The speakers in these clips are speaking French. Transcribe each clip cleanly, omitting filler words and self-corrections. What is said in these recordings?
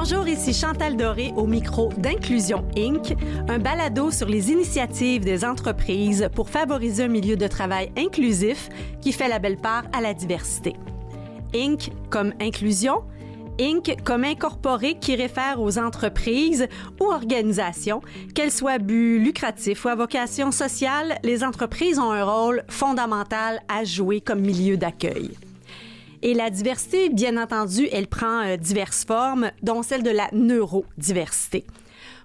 Bonjour, ici Chantal Doré au micro d'Inclusion Inc., un balado sur les initiatives des entreprises pour favoriser un milieu de travail inclusif qui fait la belle part à la diversité. Inc. comme inclusion, Inc. comme incorporé qui réfère aux entreprises ou organisations, qu'elles soient à but lucratif ou à vocation sociale, les entreprises ont un rôle fondamental à jouer comme milieu d'accueil. Et la diversité, bien entendu, elle prend diverses formes, dont celle de la neurodiversité.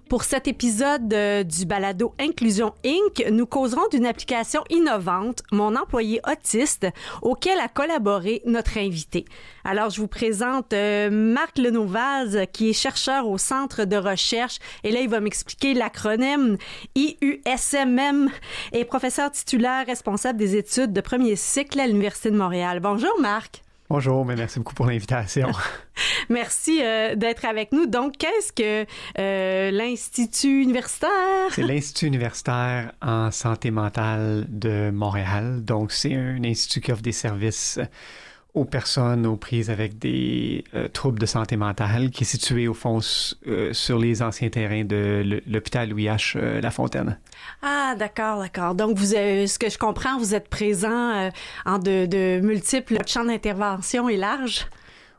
Pour cet épisode du balado Inclusion Inc., nous causerons d'une application innovante, Mon employé autiste, auquel a collaboré notre invité. Alors, je vous présente Marc Lenovaz, qui est chercheur au Centre de recherche, et là, il va m'expliquer l'acronyme IUSMM, et professeur titulaire responsable des études de premier cycle à l'Université de Montréal. Bonjour, Marc. Bonjour, mais merci beaucoup pour l'invitation. Merci d'être avec nous. Donc, qu'est-ce que l'Institut universitaire? C'est l'Institut universitaire en santé mentale de Montréal. Donc, c'est un institut qui offre des services aux personnes aux prises avec des troubles de santé mentale, qui est situé au fond sur les anciens terrains de l'hôpital Louis H. Lafontaine. Ah, d'accord. Donc, ce que je comprends, vous êtes présent en de multiples champs d'intervention et larges.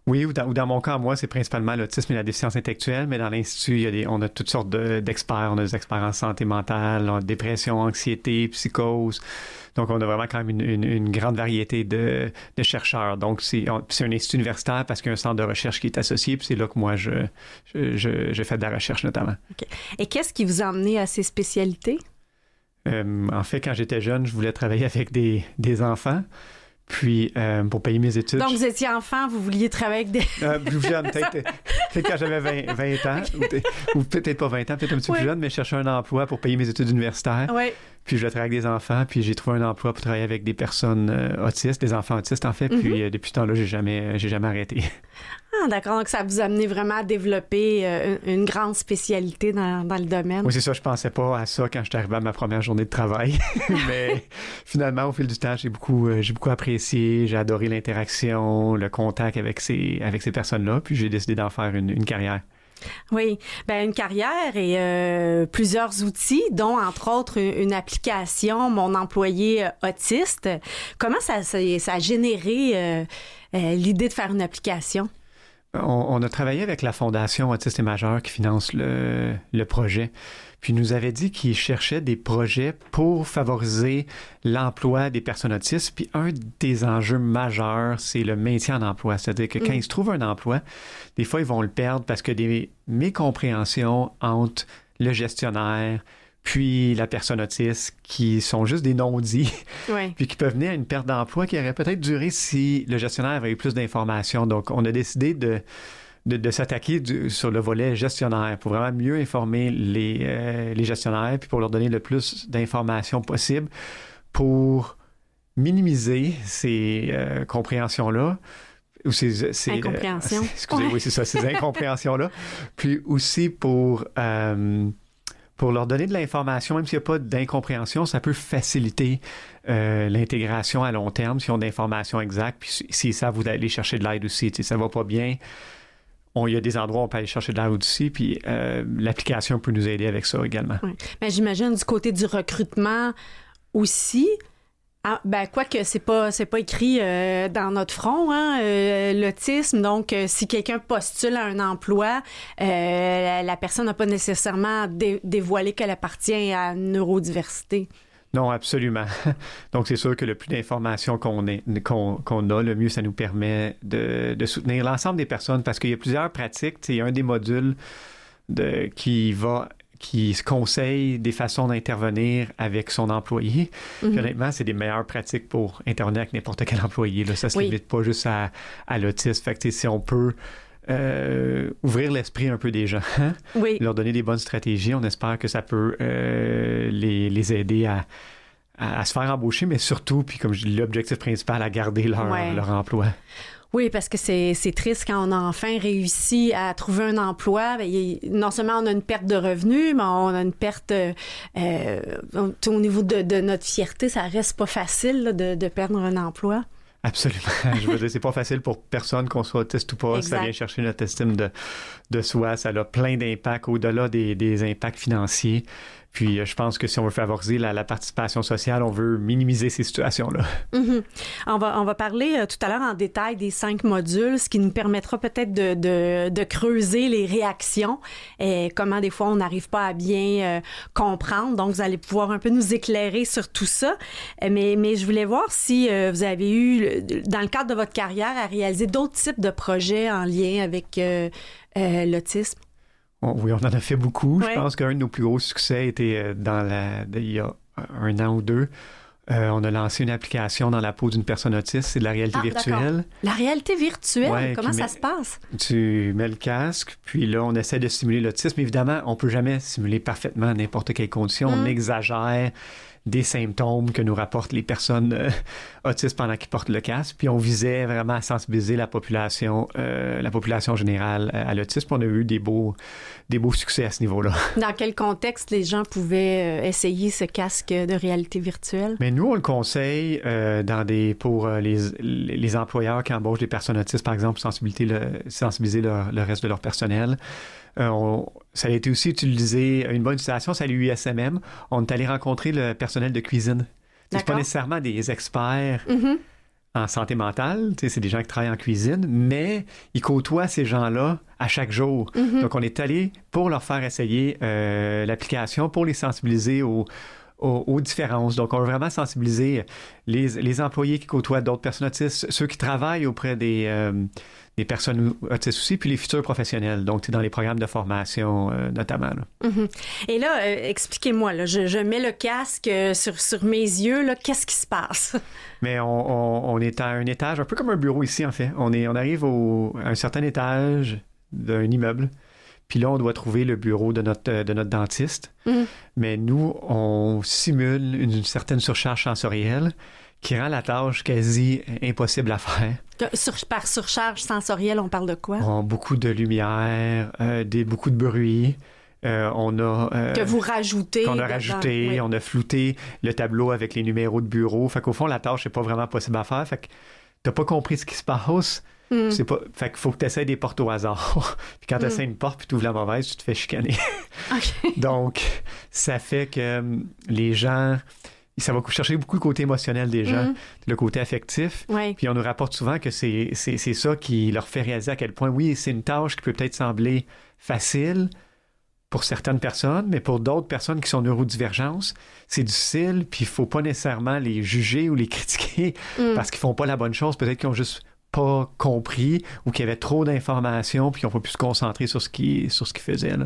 Oui, ou dans mon cas, moi, c'est principalement l'autisme et la déficience intellectuelle, mais dans l'Institut, on a toutes sortes d'experts. On a des experts en santé mentale, en dépression, anxiété, psychose. Donc, on a vraiment quand même une grande variété de chercheurs. Donc, c'est un institut universitaire parce qu'il y a un centre de recherche qui est associé, puis c'est là que moi, je fais de la recherche notamment. Okay. Et qu'est-ce qui vous a amené à ces spécialités? En fait, quand j'étais jeune, je voulais travailler avec des enfants. Puis, pour payer mes études... Donc, vous étiez enfant, vous vouliez travailler avec des... plus jeune, peut-être quand j'avais 20 ans, ou peut-être pas 20 ans, peut-être un petit peu plus jeune, mais je cherchais un emploi pour payer mes études universitaires. Oui. Puis, je voulais travailler avec des enfants, puis j'ai trouvé un emploi pour travailler avec des personnes autistes, des enfants autistes, en fait. Puis, depuis ce temps-là, j'ai jamais arrêté. Ah, d'accord. Donc, ça vous a amené vraiment à développer une grande spécialité dans le domaine. Oui, c'est ça. Je pensais pas à ça quand je suis arrivé à ma première journée de travail. Mais finalement, au fil du temps, j'ai beaucoup apprécié. J'ai adoré l'interaction, le contact avec ces personnes-là. Puis, j'ai décidé d'en faire une carrière. Oui, une carrière et plusieurs outils, dont entre autres une application, Mon employé autiste. Comment ça a généré l'idée de faire une application? On a travaillé avec la Fondation Autistes et Majeurs qui finance le projet. Puis nous avait dit qu'ils cherchaient des projets pour favoriser l'emploi des personnes autistes. Puis un des enjeux majeurs, c'est le maintien en emploi. C'est-à-dire que quand ils se trouvent un emploi, des fois, ils vont le perdre parce que des mécompréhensions entre le gestionnaire puis la personne autiste, qui sont juste des non-dits, puis qui peuvent venir à une perte d'emploi qui aurait peut-être duré si le gestionnaire avait eu plus d'informations. Donc, on a décidé de s'attaquer sur le volet gestionnaire pour vraiment mieux informer les gestionnaires, puis pour leur donner le plus d'informations possible pour minimiser ces compréhensions-là. Ou ces incompréhensions. Excusez, oui, c'est ça, ces incompréhensions-là. Puis aussi pour leur donner de l'information, même s'il n'y a pas d'incompréhension, ça peut faciliter l'intégration à long terme s'ils ont d'informations exactes. Puis s'ils savent où aller chercher de l'aide aussi. Tu sais, ça va pas bien, il y a des endroits où on peut aller chercher de l'aide aussi. Puis l'application peut nous aider avec ça également. Oui. Mais j'imagine du côté du recrutement aussi. Ah, quoique c'est pas écrit dans notre front, l'autisme. Donc, si quelqu'un postule à un emploi, la personne n'a pas nécessairement dévoilé qu'elle appartient à une neurodiversité. Non, absolument. Donc, c'est sûr que le plus d'informations qu'on a, le mieux ça nous permet de soutenir l'ensemble des personnes parce qu'il y a plusieurs pratiques. Il y a un des modules qui se conseille des façons d'intervenir avec son employé. Puis honnêtement, c'est des meilleures pratiques pour intervenir avec n'importe quel employé. Là. Ça se limite pas juste à l'autisme. Fait que si on peut ouvrir l'esprit un peu des gens, leur donner des bonnes stratégies, on espère que ça peut les aider à se faire embaucher, mais surtout, puis comme je dis, l'objectif principal, à garder leur emploi. Oui, parce que c'est triste quand on a enfin réussi à trouver un emploi. Non seulement on a une perte de revenus, mais on a une perte au niveau de notre fierté. Ça reste pas facile là, de perdre un emploi. Absolument. Je veux dire, c'est pas facile pour personne qu'on soit autiste ou pas. Exact. Ça vient chercher notre estime de soi. Ça a plein d'impacts au-delà des impacts financiers. Puis, je pense que si on veut favoriser la participation sociale, on veut minimiser ces situations-là. Mm-hmm. On va parler tout à l'heure en détail des 5 modules, ce qui nous permettra peut-être de creuser les réactions et comment des fois on n'arrive pas à bien comprendre. Donc, vous allez pouvoir un peu nous éclairer sur tout ça. Mais je voulais voir si vous avez eu, dans le cadre de votre carrière, à réaliser d'autres types de projets en lien avec l'autisme. Oui, on en a fait beaucoup. Ouais. Je pense qu'un de nos plus gros succès était il y a 1 an ou 2. On a lancé une application dans la peau d'une personne autiste. C'est de la réalité virtuelle. D'accord. La réalité virtuelle, Ouais, comment ça se passe? Tu mets le casque, puis là, on essaie de simuler l'autisme. Évidemment, on peut jamais simuler parfaitement n'importe quelle condition. On exagère des symptômes que nous rapportent les personnes autistes pendant qu'ils portent le casque. Puis on visait vraiment à sensibiliser la population générale à l'autisme. On a eu des beaux succès à ce niveau-là. Dans quel contexte les gens pouvaient essayer ce casque de réalité virtuelle? Mais nous, on le conseille pour les employeurs qui embauchent des personnes autistes, par exemple, pour sensibiliser le reste de leur personnel. Ça a été aussi utilisé, une bonne utilisation, c'est à l'USMM. On est allé rencontrer le personnel de cuisine. C'est pas nécessairement des experts en santé mentale, c'est des gens qui travaillent en cuisine, mais ils côtoient ces gens-là à chaque jour. Donc, on est allé pour leur faire essayer l'application, pour les sensibiliser aux différences. Donc, on veut vraiment sensibiliser les employés qui côtoient d'autres personnes autistes, ceux qui travaillent auprès des personnes autistes aussi, puis les futurs professionnels, donc dans les programmes de formation notamment. Là. Et là, expliquez-moi, là, je mets le casque sur mes yeux, là, qu'est-ce qui se passe? Mais on est à un étage, un peu comme un bureau ici en fait. On arrive à un certain étage d'un immeuble, puis là, on doit trouver le bureau de notre dentiste. Mais nous, on simule une certaine surcharge sensorielle qui rend la tâche quasi impossible à faire. Par surcharge sensorielle, on parle de quoi? Beaucoup de lumière, beaucoup de bruit. Que vous rajoutez. Qu'on a rajouté, oui. On a flouté le tableau avec les numéros de bureau. Fait qu'au fond, la tâche n'est pas vraiment possible à faire. Fait que t'as pas compris ce qui se passe. Fait qu'il faut que tu essaies des portes au hasard. Puis quand tu essaies une porte puis tu ouvres la mauvaise, tu te fais chicaner. Okay. Donc, ça fait que les gens... Ça va chercher beaucoup le côté émotionnel des gens, le côté affectif. Ouais. Puis on nous rapporte souvent que c'est ça qui leur fait réaliser à quel point, oui, c'est une tâche qui peut peut-être sembler facile pour certaines personnes, mais pour d'autres personnes qui sont neurodivergentes, c'est difficile, puis il ne faut pas nécessairement les juger ou les critiquer parce qu'ils ne font pas la bonne chose. Peut-être qu'ils n'ont juste pas compris ou qu'il y avait trop d'informations puis qu'ils n'ont pas pu se concentrer sur ce qu'ils faisaient, là.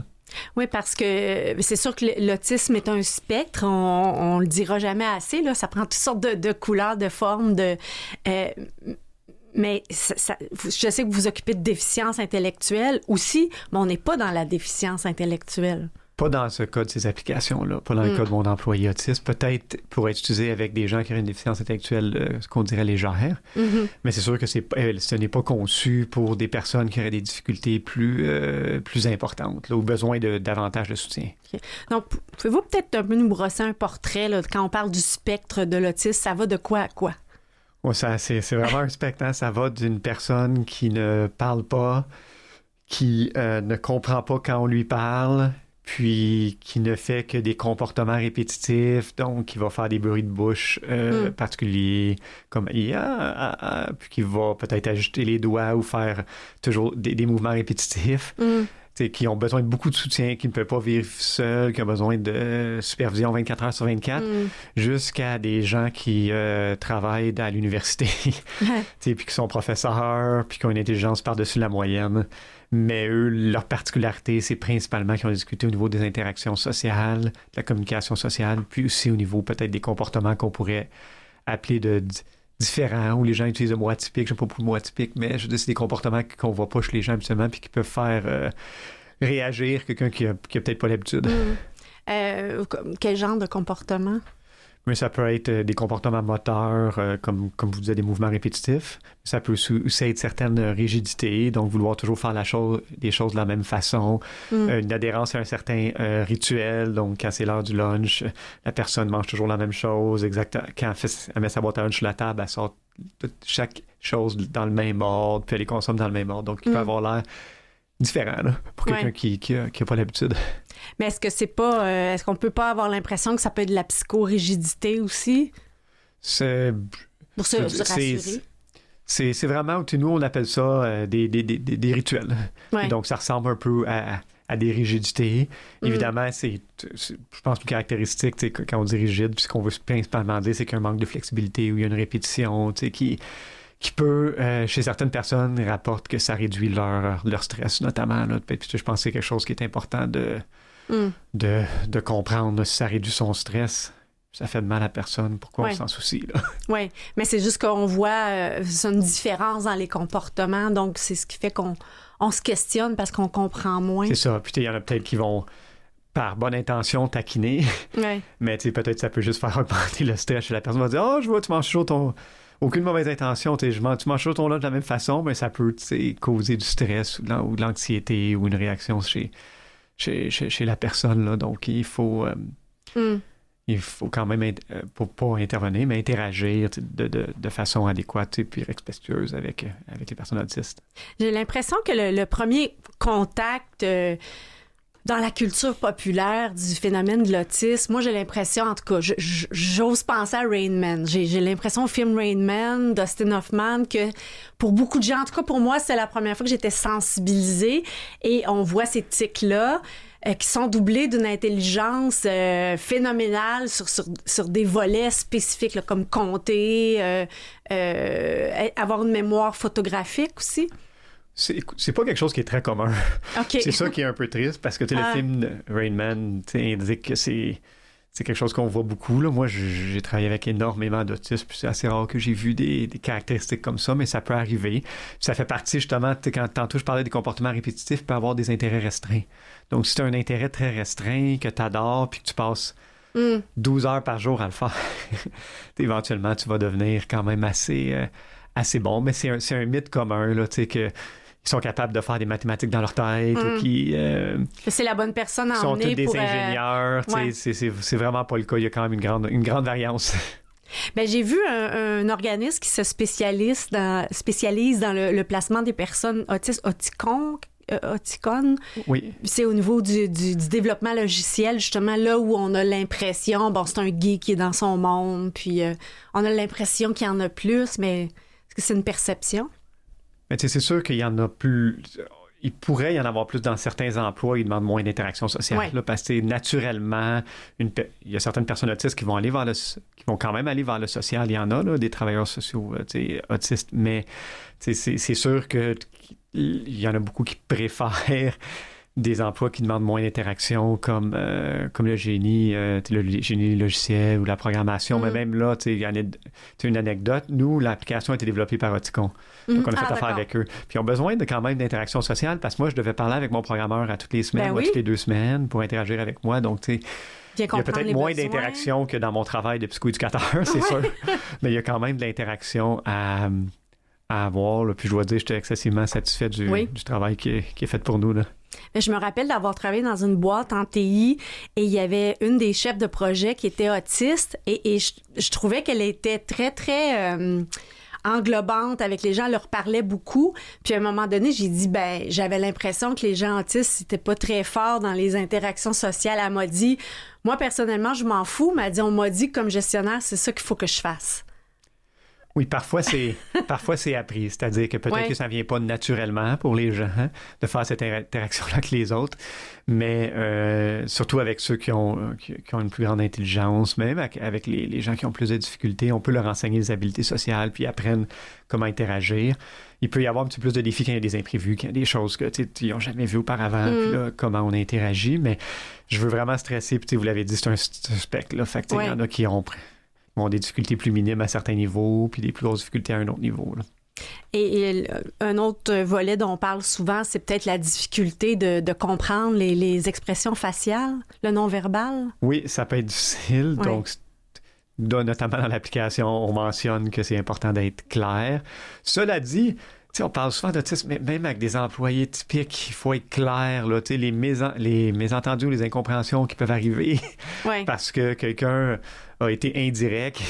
Oui, parce que c'est sûr que l'autisme est un spectre, on le dira jamais assez, là, ça prend toutes sortes de couleurs, de formes, mais je sais que vous vous occupez de déficience intellectuelle aussi, mais on n'est pas dans la déficience intellectuelle. Pas dans ce cas de ces applications-là, pas dans le cas de mon employé autiste. Peut-être pour être utilisé avec des gens qui ont une déficience intellectuelle, ce qu'on dirait légère. Mais c'est sûr que ce n'est pas conçu pour des personnes qui auraient des difficultés plus importantes, là, ou besoin de davantage de soutien. Okay. Donc, pouvez-vous peut-être un peu nous brosser un portrait, là, quand on parle du spectre de l'autisme, ça va de quoi à quoi? Ouais, c'est vraiment un spectre, hein? Ça va d'une personne qui ne parle pas, qui ne comprend pas quand on lui parle, puis qui ne fait que des comportements répétitifs, donc qui va faire des bruits de bouche particuliers, comme puis qui va peut-être ajouter les doigts ou faire toujours des mouvements répétitifs, qui ont besoin de beaucoup de soutien, qui ne peuvent pas vivre seuls, qui ont besoin de supervision 24 heures sur 24, jusqu'à des gens qui travaillent à l'université, puis qui sont professeurs, puis qui ont une intelligence par-dessus la moyenne. Mais eux, leur particularité, c'est principalement qu'ils ont discuté au niveau des interactions sociales, de la communication sociale, puis aussi au niveau peut-être des comportements qu'on pourrait appeler de différents, où les gens utilisent le mot atypique. Je ne sais pas pour le mot atypique, mais je veux dire, c'est des comportements qu'on ne voit pas chez les gens habituellement, puis qui peuvent faire réagir quelqu'un qui a peut-être pas l'habitude. Quel genre de comportement? Mais ça peut être des comportements moteurs, comme vous disiez, des mouvements répétitifs. Ça peut aussi être certaines rigidités, donc vouloir toujours faire des choses de la même façon. Une adhérence à un certain rituel, donc quand c'est l'heure du lunch, la personne mange toujours la même chose. Exactement. Quand elle met sa boîte à lunch sur la table, elle sort chaque chose dans le même ordre, puis elle les consomme dans le même ordre. Donc, il peut avoir l'air différent là, pour quelqu'un qui a pas l'habitude. Mais est-ce que c'est pas... est-ce qu'on peut pas avoir l'impression que ça peut être de la psychorigidité aussi? Pour se rassurer. C'est vraiment, nous, on appelle ça des rituels. Ouais. Donc, ça ressemble un peu à des rigidités. Évidemment, je pense, une caractéristique, quand on dit rigide, puis ce qu'on veut principalement dire, c'est qu'il y a un manque de flexibilité ou il y a une répétition, qui peut, chez certaines personnes, rapporte que ça réduit leur stress, notamment. Là. Puis, je pense que c'est quelque chose qui est important de comprendre. Si ça réduit son stress, ça fait de mal à la personne. Pourquoi on s'en soucie? Oui, mais c'est juste qu'on voit une différence dans les comportements. Donc, c'est ce qui fait qu'on se questionne parce qu'on comprend moins. C'est ça. Puis, il y en a peut-être qui vont, par bonne intention, taquiner. Ouais. Mais peut-être ça peut juste faire augmenter le stress chez la personne. On va dire, oh, je vois, tu manges toujours ton... Aucune mauvaise intention, tu manges toujours ton lunch de la même façon, mais ça peut causer du stress ou de l'anxiété ou une réaction chez la personne. Là. Donc, il faut quand même, pas intervenir, mais interagir de façon adéquate et puis respectueuse avec les personnes autistes. J'ai l'impression que le premier contact... dans la culture populaire du phénomène de l'autisme, moi, j'ai l'impression, en tout cas, j'ose penser à Rain Man. J'ai l'impression au film Rain Man, d'Dustin Hoffman, que pour beaucoup de gens, en tout cas pour moi, c'est la première fois que j'étais sensibilisée et on voit ces tics-là qui sont doublés d'une intelligence phénoménale sur des volets spécifiques, là, comme compter, avoir une mémoire photographique aussi. C'est pas quelque chose qui est très commun. Okay. C'est ça qui est un peu triste parce que le film de Rain Man indique que c'est quelque chose qu'on voit beaucoup. Là. Moi, j'ai travaillé avec énormément d'autistes, puis c'est assez rare que j'ai vu des caractéristiques comme ça, mais ça peut arriver. Puis ça fait partie justement, quand tantôt je parlais des comportements répétitifs, peut avoir des intérêts restreints. Donc, si tu as un intérêt très restreint, que tu adores, puis que tu passes 12 heures par jour à le faire, éventuellement, tu vas devenir quand même assez bon. Mais c'est un mythe commun, là, tu sais, que qui sont capables de faire des mathématiques dans leur tête ou qui... c'est la bonne personne à emmener sont tous pour... des ingénieurs. Ouais. C'est vraiment pas le cas. Il y a quand même une grande variance. Bien, j'ai vu un organisme qui se spécialise dans le placement des personnes autistes, Auticon. Oui. C'est au niveau du développement logiciel, justement, là où on a l'impression, c'est un geek qui est dans son monde, puis on a l'impression qu'il y en a plus, mais est-ce que c'est une perception? Mais tu sais, c'est sûr qu'il y en a plus. Il pourrait y en avoir plus dans certains emplois. Ils demandent moins d'interaction sociale. Là, parce que naturellement, il y a certaines personnes autistes qui vont quand même aller vers le social. Il y en a là, des travailleurs sociaux autistes, mais c'est sûr qu'il y en a beaucoup qui préfèrent des emplois qui demandent moins d'interaction comme le génie logiciel ou la programmation. Mais même là, tu sais, une anecdote, nous, l'application a été développée par Auticon. Donc, on a fait affaire avec eux. Puis, ils ont besoin quand même d'interaction sociale parce que moi, je devais parler avec mon programmeur à toutes les semaines ou à toutes les 2 semaines pour interagir avec moi. Donc, tu sais, il y a peut-être moins d'interaction que dans mon travail de psychoéducateur, c'est sûr. Mais il y a quand même de l'interaction à avoir. Là. Puis, je dois dire, j'étais excessivement satisfait du travail qui est fait pour nous, là. Je me rappelle d'avoir travaillé dans une boîte en TI et il y avait une des chefs de projet qui était autiste et je trouvais qu'elle était très, très englobante avec les gens, elle leur parlait beaucoup. Puis à un moment donné, j'ai dit, j'avais l'impression que les gens autistes n'étaient pas très forts dans les interactions sociales. Elle m'a dit, moi personnellement, je m'en fous, mais elle dit, on m'a dit que comme gestionnaire, c'est ça qu'il faut que je fasse. Oui, parfois c'est appris, c'est-à-dire que peut-être que ça ne vient pas naturellement pour les gens de faire cette interaction-là avec les autres, mais surtout avec ceux qui ont une plus grande intelligence, même avec les gens qui ont plus de difficultés, on peut leur enseigner des habiletés sociales, puis ils apprennent comment interagir. Il peut y avoir un petit peu plus de défis quand il y a des imprévus, quand il y a des choses que ils n'ont jamais vues auparavant, puis là, comment on interagit, mais je veux vraiment stresser, puis vous l'avez dit, c'est un spectre, là, fait que il y en a qui ont des difficultés plus minimes à certains niveaux, puis des plus grosses difficultés à un autre niveau. Là. Et un autre volet dont on parle souvent, c'est peut-être la difficulté de comprendre les expressions faciales, le non-verbal. Oui, ça peut être difficile. Ouais. Donc, notamment dans l'application, on mentionne que c'est important d'être clair. Cela dit, on parle souvent d'autisme, mais même avec des employés typiques, il faut être clair, là, les mésentendus ou les incompréhensions qui peuvent arriver parce que quelqu'un a été indirect.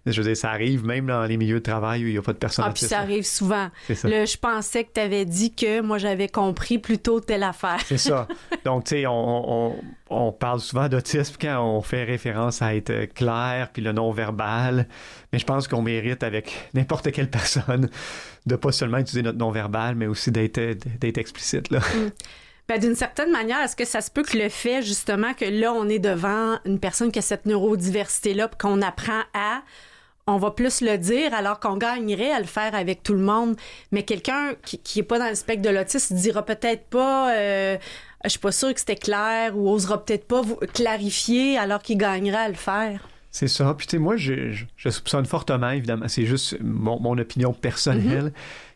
Je veux dire, ça arrive même dans les milieux de travail où il n'y a pas de personne autiste. Puis ça arrive souvent. C'est ça. Là, je pensais que tu avais dit que moi, j'avais compris plutôt telle affaire. C'est ça. Donc, tu sais, on parle souvent d'autisme quand on fait référence à être clair puis le non-verbal. Mais je pense qu'on mérite, avec n'importe quelle personne, de pas seulement utiliser notre non-verbal, mais aussi d'être explicite, là. Ben, d'une certaine manière, est-ce que ça se peut que le fait, justement, que là, on est devant une personne qui a cette neurodiversité-là, puis qu'on apprend on va plus le dire, alors qu'on gagnerait à le faire avec tout le monde. Mais quelqu'un qui est pas dans le spectre de l'autisme dira peut-être pas je suis pas sûre que c'était clair, ou osera peut-être pas vous clarifier alors qu'il gagnerait à le faire. C'est ça. Puis tu sais, moi, je soupçonne fortement, évidemment, c'est juste mon opinion personnelle,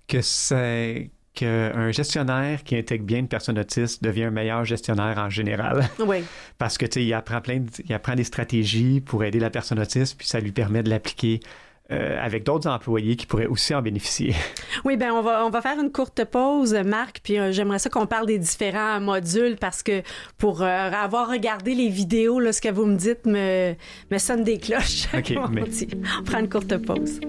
que c'est qu'un gestionnaire qui intègre bien une personne autiste devient un meilleur gestionnaire en général. Oui. Parce que, tu sais, il apprend des stratégies pour aider la personne autiste, puis ça lui permet de l'appliquer avec d'autres employés qui pourraient aussi en bénéficier. Oui, bien, on va faire une courte pause, Marc, puis j'aimerais ça qu'on parle des différents modules, parce que pour avoir regardé les vidéos, là, ce que vous me dites me sonne des cloches. OK, on prend une courte pause.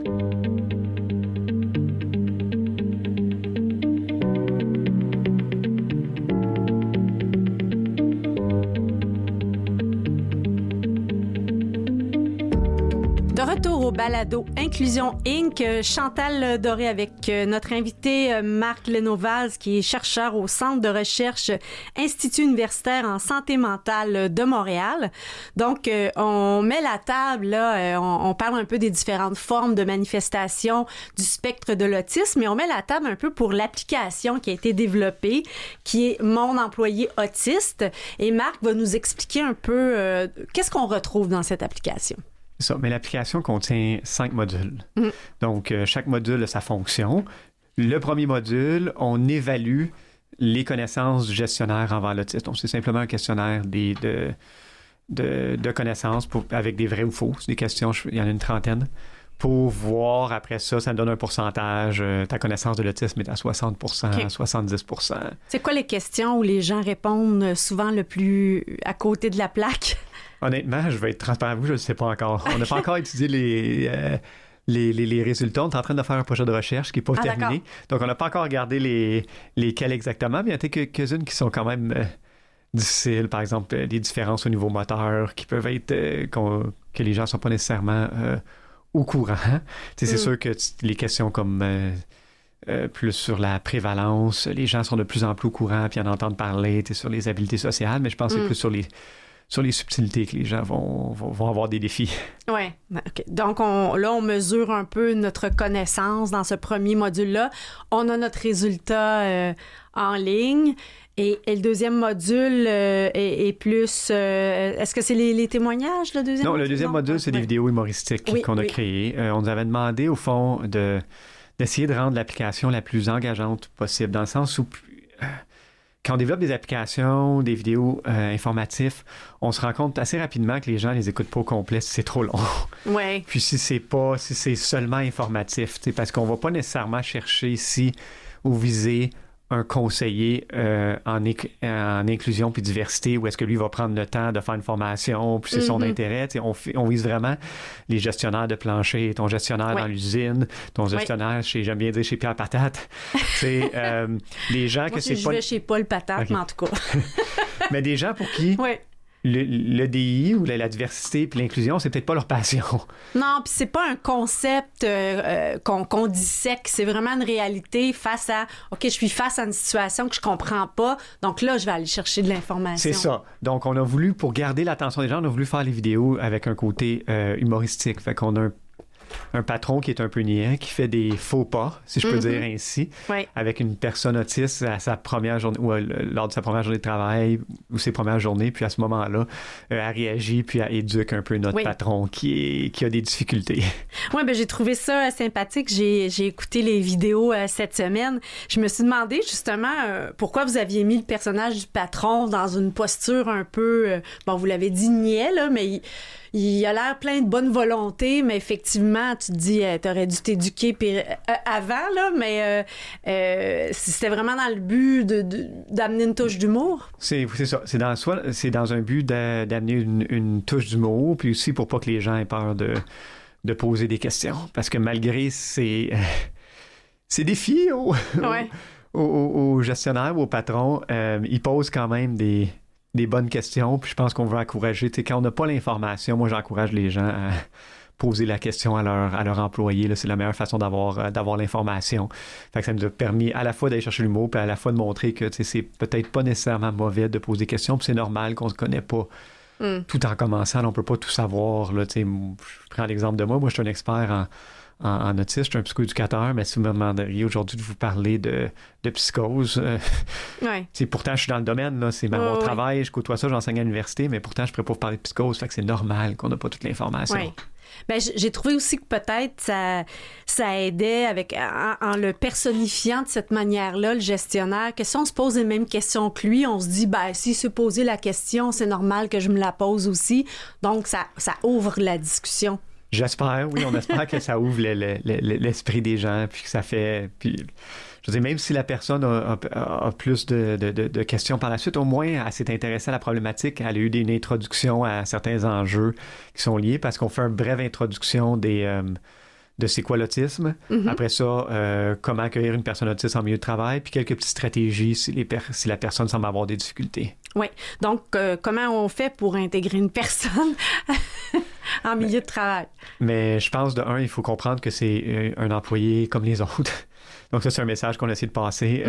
De retour au balado Inclusion Inc., Chantal Doré avec notre invité Marc Lenovaz, qui est chercheur au Centre de recherche Institut universitaire en santé mentale de Montréal. Donc, on met la table, là, on parle un peu des différentes formes de manifestation du spectre de l'autisme, mais on met la table un peu pour l'application qui a été développée, qui est Mon employé autiste. Et Marc va nous expliquer un peu qu'est-ce qu'on retrouve dans cette application. C'est ça, mais l'application contient 5 modules. Donc, chaque module a sa fonction. Le premier module, on évalue les connaissances du gestionnaire envers l'autisme. Donc, c'est simplement un questionnaire de connaissances avec des vrais ou faux. C'est des questions, il y en a une trentaine. Pour voir, après ça, ça me donne un pourcentage. Ta connaissance de l'autisme est à 60 okay. 70 C'est quoi les questions où les gens répondent souvent le plus à côté de la plaque? Honnêtement, je vais être transparent avec vous, je ne le sais pas encore. On n'a pas encore étudié les résultats. On est en train de faire un projet de recherche qui n'est pas terminé. D'accord. Donc, on n'a pas encore regardé lesquels exactement, mais il y en a quelques-unes qui sont quand même difficiles. Par exemple, les différences au niveau moteur qui peuvent être que les gens ne sont pas nécessairement au courant. C'est sûr que les questions comme plus sur la prévalence, les gens sont de plus en plus au courant puis en entendent parler sur les habiletés sociales, mais je pense que c'est plus sur les subtilités que les gens vont avoir des défis. Oui. Okay. Donc, on mesure un peu notre connaissance dans ce premier module-là. On a notre résultat en ligne. Et le deuxième module est plus... est-ce que c'est les témoignages, le deuxième module? Non, le deuxième module, c'est des vidéos humoristiques qu'on a créées. On nous avait demandé, au fond, d'essayer de rendre l'application la plus engageante possible, dans le sens où... Quand on développe des applications, des vidéos informatives, on se rend compte assez rapidement que les gens les écoutent pas au complet si c'est trop long. Ouais. Puis si c'est seulement informatif, parce qu'on va pas nécessairement chercher ici ou viser un conseiller en inclusion puis diversité, où est-ce que lui va prendre le temps de faire une formation, puis c'est son intérêt. On vise vraiment les gestionnaires de plancher, ton gestionnaire dans l'usine, ton gestionnaire j'aime bien dire chez Pierre Patate. Les gens Moi, que c'est je vais chez Paul Patate, mais en tout cas. Mais des gens pour qui le DI ou la diversité puis l'inclusion, c'est peut-être pas leur passion. Non, puis c'est pas un concept qu'on dissèque, c'est vraiment une réalité face à OK, je suis face à une situation que je comprends pas, donc là je vais aller chercher de l'information. C'est ça. Donc on a voulu, pour garder l'attention des gens, on a voulu faire les vidéos avec un côté humoristique. Fait qu'on a un patron qui est un peu niais, qui fait des faux pas, si je peux dire ainsi, avec une personne autiste à sa première journée, ou lors de sa première journée de travail, ou ses premières journées, puis à ce moment-là, elle réagit, puis elle éduque un peu notre patron qui a des difficultés. Oui, ben j'ai trouvé ça sympathique. J'ai écouté les vidéos cette semaine. Je me suis demandé justement pourquoi vous aviez mis le personnage du patron dans une posture un peu, bon, vous l'avez dit niais, là, mais il a l'air plein de bonne volonté, mais effectivement, tu te dis, t'aurais dû t'éduquer avant, là, mais c'était vraiment dans le but d'amener une touche d'humour. C'est ça. C'est dans un but d'amener une touche d'humour, puis aussi pour pas que les gens aient peur de poser des questions. Parce que malgré ces défis aux gestionnaires ou aux patrons, ils posent quand même des bonnes questions. Puis je pense qu'on veut encourager. Quand on n'a pas l'information, moi, j'encourage les gens à poser la question à leur employé. Là, c'est la meilleure façon d'avoir l'information. Fait que ça nous a permis à la fois d'aller chercher l'humour, puis à la fois de montrer que c'est peut-être pas nécessairement mauvais de poser des questions, puis c'est normal qu'on se connaît pas. Tout en commençant, on peut pas tout savoir. Là, je prends l'exemple de moi. Moi, je suis un expert en autisme, je suis un psychoéducateur, mais si vous me demanderiez aujourd'hui de vous parler de psychose, pourtant je suis dans le domaine, là, c'est mon travail, je côtoie ça, j'enseigne à l'université, mais pourtant je ne pourrais pas vous parler de psychose, fait que c'est normal qu'on n'a pas toute l'information. Oui. Ben, j'ai trouvé aussi que peut-être ça aidait en le personnifiant de cette manière-là, le gestionnaire, que si on se pose les mêmes questions que lui, on se dit, ben, s'il se posait la question, c'est normal que je me la pose aussi. Donc, ça ouvre la discussion. J'espère, oui, on espère que ça ouvre l'esprit des gens, puis que ça fait... Puis, je veux dire, même si la personne a plus de questions par la suite, au moins, elle s'est intéressée à la problématique, elle a eu une introduction à certains enjeux qui sont liés, parce qu'on fait une brève introduction de c'est quoi l'autisme. Après ça, comment accueillir une personne autiste en milieu de travail, puis quelques petites stratégies si la personne semble avoir des difficultés. Oui. Donc, comment on fait pour intégrer une personne en milieu de travail? Mais je pense, il faut comprendre que c'est un employé comme les autres. Donc ça, c'est un message qu'on a essayé de passer.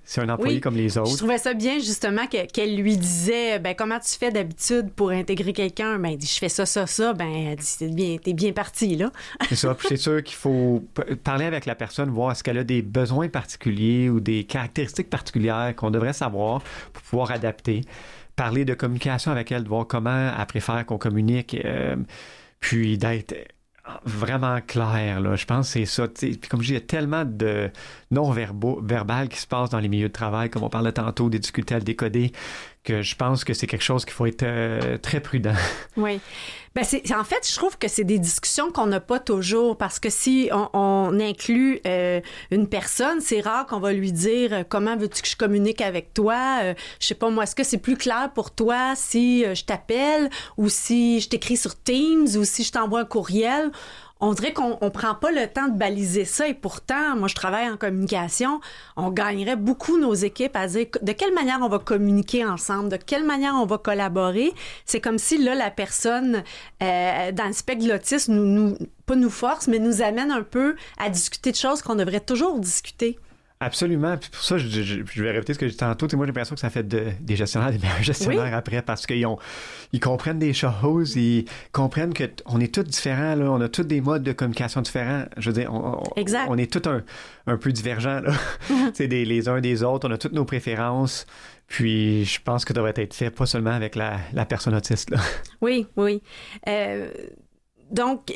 C'est un employé comme les autres. Je trouvais ça bien, justement, qu'elle lui disait, ben comment tu fais d'habitude pour intégrer quelqu'un? Ben, elle dit, je fais ça. Ben, elle dit, t'es bien parti, là. C'est ça. Puis c'est sûr qu'il faut parler avec la personne, voir est-ce qu'elle a des besoins particuliers ou des caractéristiques particulières qu'on devrait savoir pour pouvoir adapter. Parler de communication avec elle, de voir comment elle préfère qu'on communique, puis d'être vraiment clair, là. Je pense que c'est ça. Puis comme je dis, il y a tellement de non-verbal qui se passe dans les milieux de travail, comme on parlait tantôt, des difficultés à le décoder, que je pense que c'est quelque chose qu'il faut être très prudent. Oui. Ben en fait, je trouve que c'est des discussions qu'on n'a pas toujours, parce que si on inclut une personne, c'est rare qu'on va lui dire comment veux-tu que je communique avec toi? Je sais pas moi, est-ce que c'est plus clair pour toi si je t'appelle ou si je t'écris sur Teams ou si je t'envoie un courriel? On dirait qu'on prend pas le temps de baliser ça, et pourtant, moi je travaille en communication, on gagnerait beaucoup nos équipes à dire de quelle manière on va communiquer ensemble, de quelle manière on va collaborer. C'est comme si là la personne dans le spectre de l'autisme pas nous force, mais nous amène un peu à discuter de choses qu'on devrait toujours discuter. Absolument. Puis pour ça, je vais répéter ce que j'ai dit tantôt. Moi, j'ai l'impression que ça fait des gestionnaires des meilleurs gestionnaires après, parce qu'ils comprennent des choses, ils comprennent qu'on est tous différents, là, on a tous des modes de communication différents. Je veux dire, on est tous un peu divergents, là. Les uns des autres, on a toutes nos préférences. Puis je pense que ça devrait être fait pas seulement avec la personne autiste, là. Oui. Donc,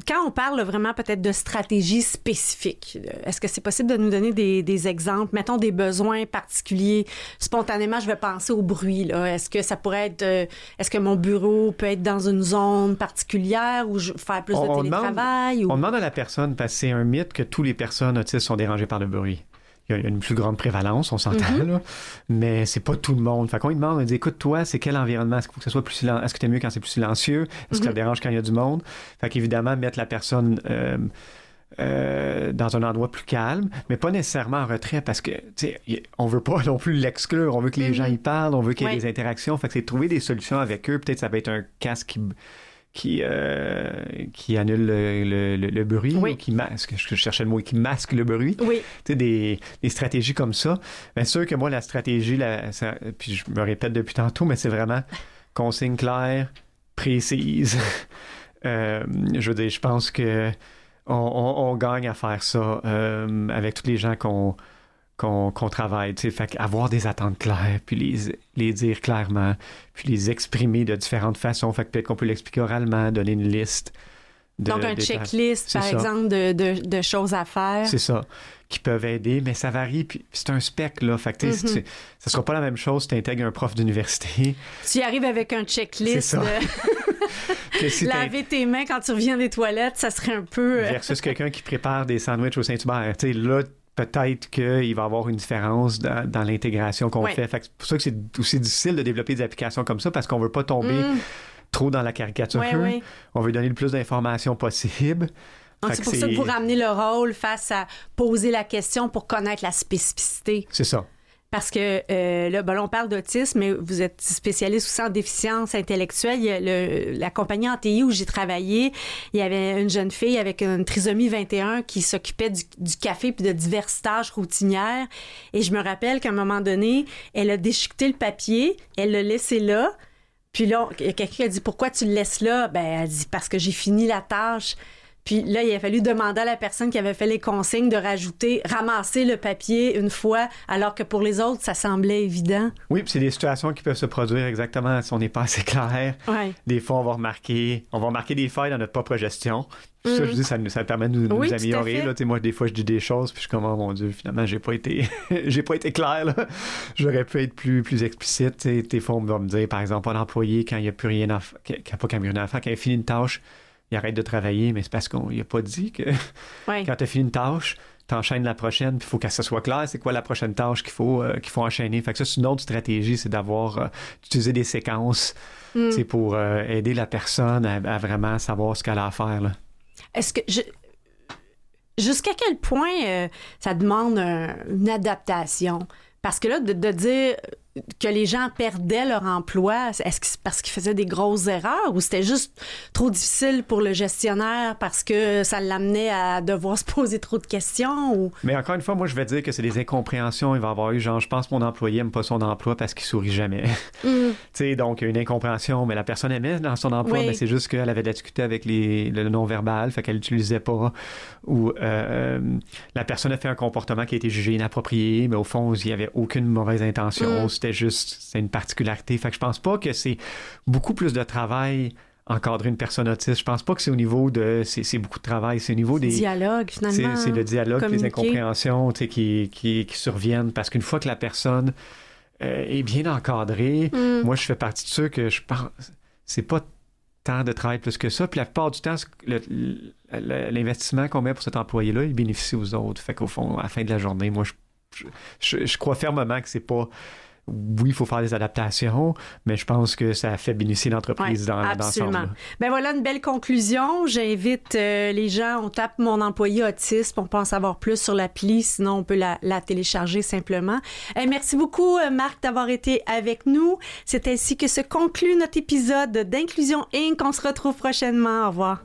quand on parle vraiment peut-être de stratégie spécifique, est-ce que c'est possible de nous donner des exemples, mettons des besoins particuliers? Spontanément, je vais penser au bruit, là. Est-ce que ça pourrait être... est-ce que mon bureau peut être dans une zone particulière ou faire plus de télétravail? On demande à la personne, parce que c'est un mythe que toutes les personnes autistes sont dérangées par le bruit. Il y a une plus grande prévalence, on s'entend, là, mais c'est pas tout le monde. Fait qu'on lui demande, on dit, écoute, toi, c'est quel environnement? Est-ce qu'il faut que ce soit plus silencieux? Est-ce que t'aimes mieux quand c'est plus silencieux? Est-ce que ça te dérange quand il y a du monde? Fait qu'évidemment, mettre la personne dans un endroit plus calme, mais pas nécessairement en retrait, parce que, tu sais, on veut pas non plus l'exclure. On veut que les gens y parlent, on veut qu'il y ait des interactions. Fait que c'est de trouver des solutions avec eux. Peut-être ça va être un casque qui annule le bruit, ou qui masque, je cherchais le mot, qui masque le bruit. Oui. Tu sais, des stratégies comme ça. Bien sûr que moi, la stratégie, puis je me répète depuis tantôt, mais c'est vraiment consigne claire, précise. Je veux dire, je pense que on gagne à faire ça avec tous les gens qu'on travaille, tu sais, fait avoir des attentes claires, puis les dire clairement, puis les exprimer de différentes façons, fait que peut-être qu'on peut l'expliquer oralement, donner une liste Donc, un checklist, par exemple, de choses à faire. C'est ça, qui peuvent aider, mais ça varie, puis c'est un spec, là. Fait que, ça sera pas la même chose si tu intègres un prof d'université. Tu y arrives avec un checklist de si laver tes mains quand tu reviens des toilettes, ça serait un peu... Versus quelqu'un qui prépare des sandwichs au Saint-Hubert. Tu sais, là, peut-être qu'il va y avoir une différence dans l'intégration qu'on fait. Fait que c'est pour ça que c'est aussi difficile de développer des applications comme ça, parce qu'on veut pas tomber trop dans la caricature. On veut donner le plus d'informations possible. Donc, c'est pour ça que vous ramenez le rôle face à poser la question pour connaître la spécificité. C'est ça. Parce que là, on parle d'autisme, mais vous êtes spécialiste aussi en déficience intellectuelle. Il y a la compagnie en TI où j'ai travaillé, il y avait une jeune fille avec une trisomie 21 qui s'occupait du café puis de diverses tâches routinières. Et je me rappelle qu'à un moment donné, elle a déchiqueté le papier, elle l'a laissé là. Puis là, quelqu'un a dit « Pourquoi tu le laisses là? » Ben, elle dit « Parce que j'ai fini la tâche. » Puis là, il a fallu demander à la personne qui avait fait les consignes de ramasser le papier une fois, alors que pour les autres, ça semblait évident. Oui, puis c'est des situations qui peuvent se produire exactement si on n'est pas assez clair. Ouais. Des fois, on va remarquer des failles dans notre propre gestion. Ça, je dis, ça permet de nous améliorer. Là. Moi, des fois, je dis des choses, puis je suis comme, oh mon Dieu, finalement, j'ai pas été clair. Là. J'aurais pu être plus explicite. Des fois, on va me dire, par exemple, un employé, quand il n'y a plus rien à faire, quand il a fini une tâche, il arrête de travailler, mais c'est parce qu'on n'a pas dit que quand tu as fini une tâche, tu enchaînes la prochaine, puis il faut que ça soit clair, c'est quoi la prochaine tâche qu'il faut enchaîner. Fait que ça, c'est une autre stratégie, c'est d'utiliser des séquences pour aider la personne à vraiment savoir ce qu'elle a à faire. Là. Est-ce que jusqu'à quel point ça demande une adaptation? Parce que là, de dire que les gens perdaient leur emploi, est-ce que c'est parce qu'ils faisaient des grosses erreurs ou c'était juste trop difficile pour le gestionnaire parce que ça l'amenait à devoir se poser trop de questions? Ou... Mais encore une fois, moi, je vais dire que c'est des incompréhensions. Il va y avoir eu, genre, je pense que mon employé n'aime pas son emploi parce qu'il sourit jamais. Tu sais, donc, il y a une incompréhension, mais la personne aimait dans son emploi, mais c'est juste qu'elle avait de la difficulté avec le non-verbal, fait qu'elle l'utilisait pas. Ou la personne a fait un comportement qui a été jugé inapproprié, mais au fond, il n'y avait aucune mauvaise intention. C'est une particularité. Fait que je pense pas que c'est beaucoup plus de travail encadrer une personne autiste. Je pense pas que c'est au niveau de... C'est beaucoup de travail. C'est au niveau des... dialogue, finalement. C'est le dialogue, les incompréhensions qui surviennent. Parce qu'une fois que la personne est bien encadrée, moi, je fais partie de ceux que je pense... C'est pas tant de travail plus que ça. Puis la plupart du temps, l'investissement qu'on met pour cet employé-là, il bénéficie aux autres. Fait qu'au fond, à la fin de la journée, moi, je crois fermement que c'est pas... Oui, il faut faire des adaptations, mais je pense que ça fait bénéficier l'entreprise dans l'ensemble. Ben voilà une belle conclusion. J'invite les gens, on tape mon employé autiste, on peut en savoir plus sur l'appli, sinon on peut la télécharger simplement. Merci beaucoup, Marc, d'avoir été avec nous. C'est ainsi que se conclut notre épisode d'Inclusion Inc. On se retrouve prochainement. Au revoir.